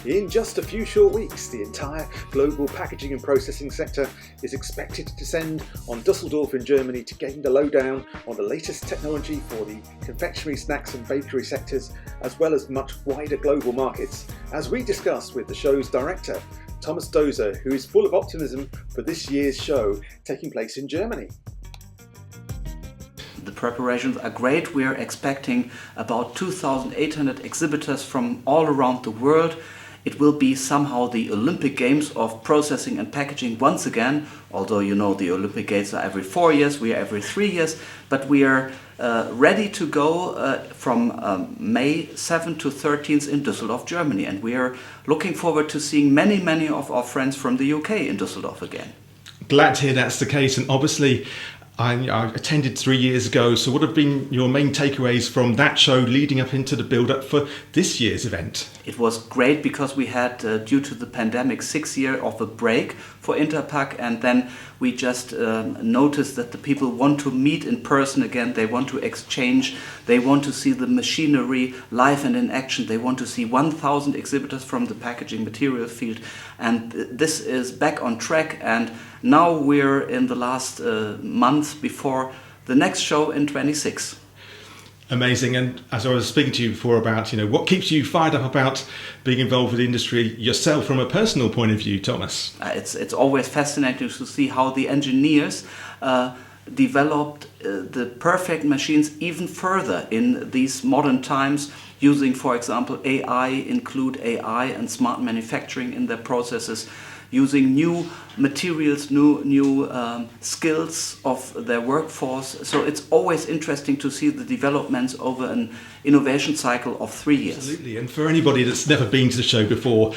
In just a few short weeks, the entire global packaging and processing sector is expected to descend on Dusseldorf in Germany to gain the lowdown on the latest technology for the confectionery, snacks and bakery sectors, as well as much wider global markets, as we discuss with the show's director, Thomas Dohse, who is full of optimism for this year's show taking place in Germany. The preparations are great. We are expecting about 2,800 exhibitors from all around the world. It will be somehow the Olympic Games of processing and packaging once again, although you know the Olympic Games are every 4 years, we are every 3 years, but we are ready to go from May 7th to 13th in Dusseldorf, Germany, and we are looking forward to seeing many of our friends from the UK in Dusseldorf again. Glad to hear that's the case, and obviously I attended 3 years ago, so what have been your main takeaways from that show leading up into the build-up for this year's event? It was great because we had, due to the pandemic, 6 years of a break for Interpack, and then we just noticed that the people want to meet in person again, they want to exchange, they want to see the machinery live and in action, they want to see 1,000 exhibitors from the packaging material field, and this is back on track, and now we're in the last month before the next show in 26. Amazing. And as I was speaking to you before about, what keeps you fired up about being involved with the industry yourself from a personal point of view, Thomas? It's always fascinating to see how the engineers developed the perfect machines even further in these modern times, using, for example, include AI and smart manufacturing in their processes, using new materials, new skills of their workforce. So it's always interesting to see the developments over an innovation cycle of 3 years. Absolutely, and for anybody that's never been to the show before,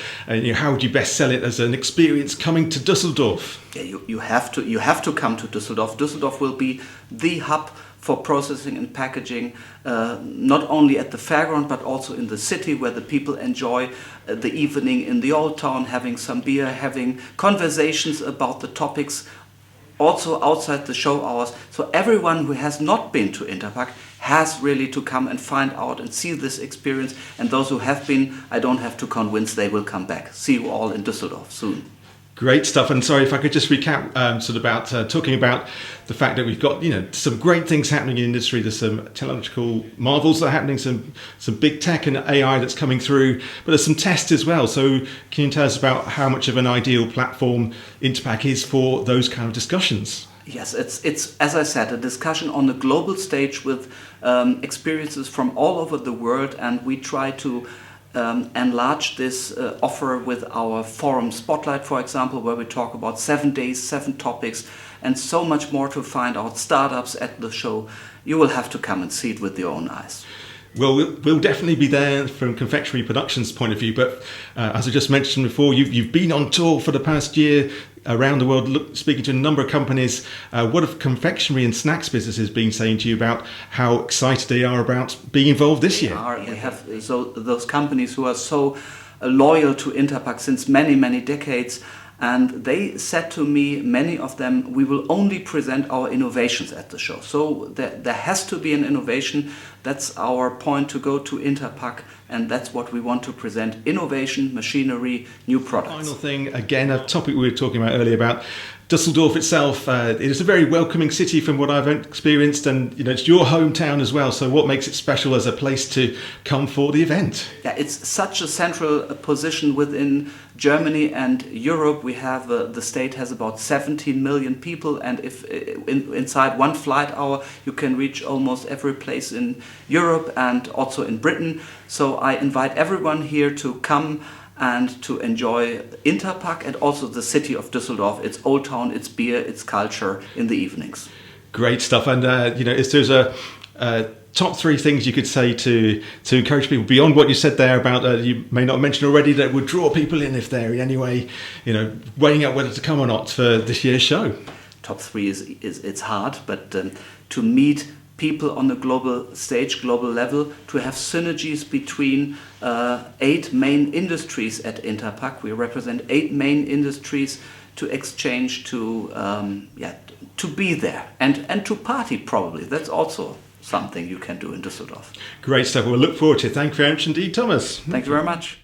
how would you best sell it as an experience coming to Dusseldorf? Yeah, you have to come to Dusseldorf. Dusseldorf will be the hub for processing and packaging, not only at the fairground but also in the city, where the people enjoy the evening in the old town, having some beer, having conversations about the topics, also outside the show hours. So everyone who has not been to Interpack has really to come and find out and see this experience, and those who have been, I don't have to convince, they will come back. See you all in Dusseldorf soon. Great stuff. And sorry if I could just recap talking about the fact that we've got some great things happening in the industry. There's some technological marvels that are happening, some big tech and AI that's coming through, but there's some tests as well. So can you tell us about how much of an ideal platform Interpack is for those kind of discussions? Yes, it's as I said, a discussion on a global stage with experiences from all over the world, and we try to enlarge this offer with our forum Spotlight, for example, where we talk about 7 days, 7 topics, and so much more to find out startups at the show. You will have to come and see it with your own eyes. Well, we'll definitely be there from Confectionery Production's point of view, but as I just mentioned before, you've been on tour for the past year around the world, speaking to a number of companies. What have confectionery and snacks businesses been saying to you about how excited they are about being involved this year? We have those companies who are so loyal to Interpack since many decades, and they said to me, many of them, we will only present our innovations at the show. So there has to be an innovation. That's our point, to go to Interpack, and that's what we want to present: innovation, machinery, new products. Final thing, again, a topic we were talking about earlier about Dusseldorf itself. It is a very welcoming city from what I've experienced, and it's your hometown as well. So what makes it special as a place to come for the event? Yeah, it's such a central position within Germany and Europe. We have the state has about 17 million people, and if inside one flight hour you can reach almost every place in Europe and also in Britain. So I invite everyone here to come and to enjoy Interpack and also the city of Dusseldorf, its old town, its beer, its culture in the evenings. Great stuff. And if there's a top 3 things you could say to encourage people beyond what you said there about you may not have mentioned already, that would draw people in if they're in any way weighing out whether to come or not for this year's show? Top 3 it's hard, but to meet people on the global stage, global level, to have synergies between 8 main industries at Interpack. We represent 8 main industries, to exchange, to be there and to party probably. That's also something you can do in Dusseldorf. Great stuff. We'll look forward to it. Thank you very much indeed, Thomas. Thank you very much.